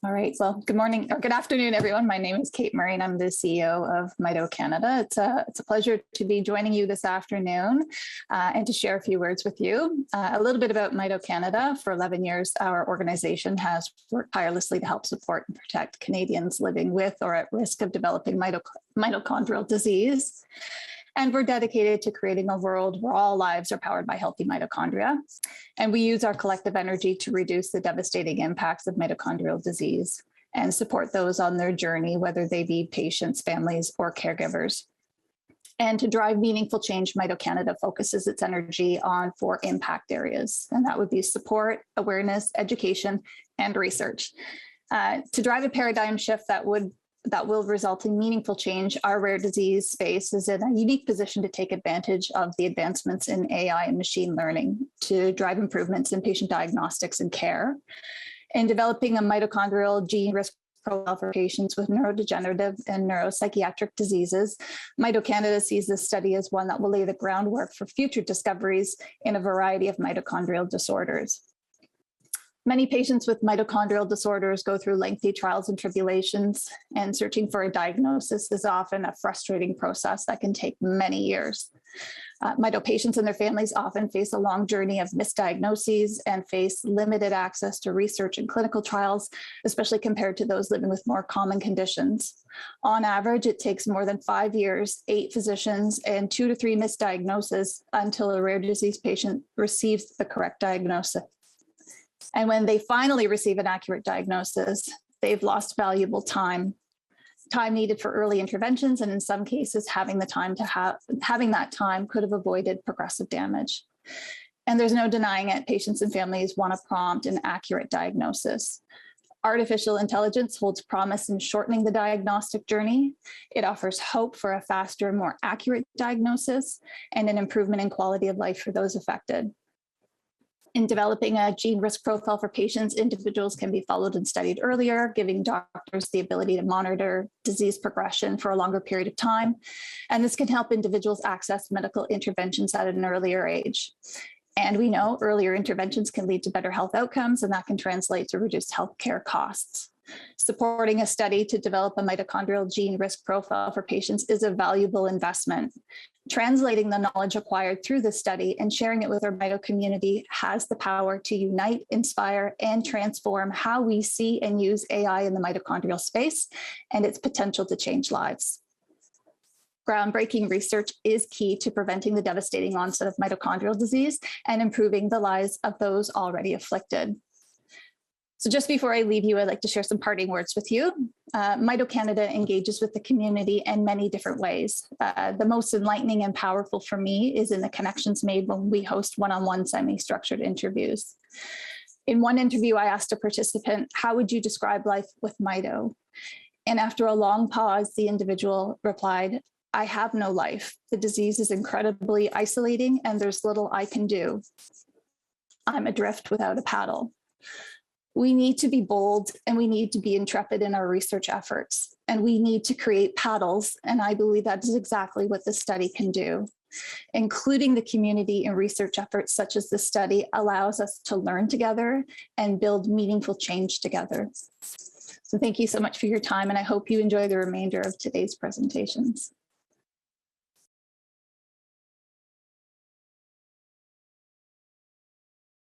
All right. Well, good morning or good afternoon, everyone. My name is Kate Murray, and I'm the CEO of MitoCanada. It's a pleasure to be joining you this afternoon and to share a few words with you. A little bit about MitoCanada. For 11 years, our organization has worked tirelessly to help support and protect Canadians living with or at risk of developing mitochondrial disease. And we're dedicated to creating a world where all lives are powered by healthy mitochondria. And we use our collective energy to reduce the devastating impacts of mitochondrial disease and support those on their journey, whether they be patients, families, or caregivers. And to drive meaningful change, MitoCanada focuses its energy on 4 impact areas, and that would be support, awareness, education, and research. To drive a paradigm shift that will result in meaningful change, our rare disease space is in a unique position to take advantage of the advancements in AI and machine learning to drive improvements in patient diagnostics and care. In developing a mitochondrial gene risk profile for patients with neurodegenerative and neuropsychiatric diseases, MitoCanada sees this study as one that will lay the groundwork for future discoveries in a variety of mitochondrial disorders. Many patients with mitochondrial disorders go through lengthy trials and tribulations, and searching for a diagnosis is often a frustrating process that can take many years. Mito patients and their families often face a long journey of misdiagnoses and face limited access to research and clinical trials, especially compared to those living with more common conditions. On average, it takes more than 5 years, 8 physicians, and 2 to 3 misdiagnoses until a rare disease patient receives the correct diagnosis. And when they finally receive an accurate diagnosis, they've lost valuable time needed for early interventions, and in some cases, having that time could have avoided progressive damage. And there's no denying it, patients and families want a prompt and accurate diagnosis. Artificial intelligence holds promise in shortening the diagnostic journey. It offers hope for a faster, more accurate diagnosis and an improvement in quality of life for those affected. In developing a gene risk profile for patients, individuals can be followed and studied earlier, giving doctors the ability to monitor disease progression for a longer period of time. And this can help individuals access medical interventions at an earlier age. And we know earlier interventions can lead to better health outcomes, and that can translate to reduced healthcare costs. Supporting a study to develop a mitochondrial gene risk profile for patients is a valuable investment. Translating the knowledge acquired through this study and sharing it with our mito community has the power to unite, inspire, and transform how we see and use AI in the mitochondrial space and its potential to change lives. Groundbreaking research is key to preventing the devastating onset of mitochondrial disease and improving the lives of those already afflicted. So just before I leave you, I'd like to share some parting words with you. MitoCanada engages with the community in many different ways. The most enlightening and powerful for me is in the connections made when we host one-on-one semi-structured interviews. In one interview, I asked a participant, "How would you describe life with Mito?" And after a long pause, the individual replied, "I have no life. The disease is incredibly isolating and there's little I can do. I'm adrift without a paddle." We need to be bold and we need to be intrepid in our research efforts, and we need to create paddles. And I believe that is exactly what this study can do. Including the community in research efforts such as this study allows us to learn together and build meaningful change together. So thank you so much for your time, and I hope you enjoy the remainder of today's presentations.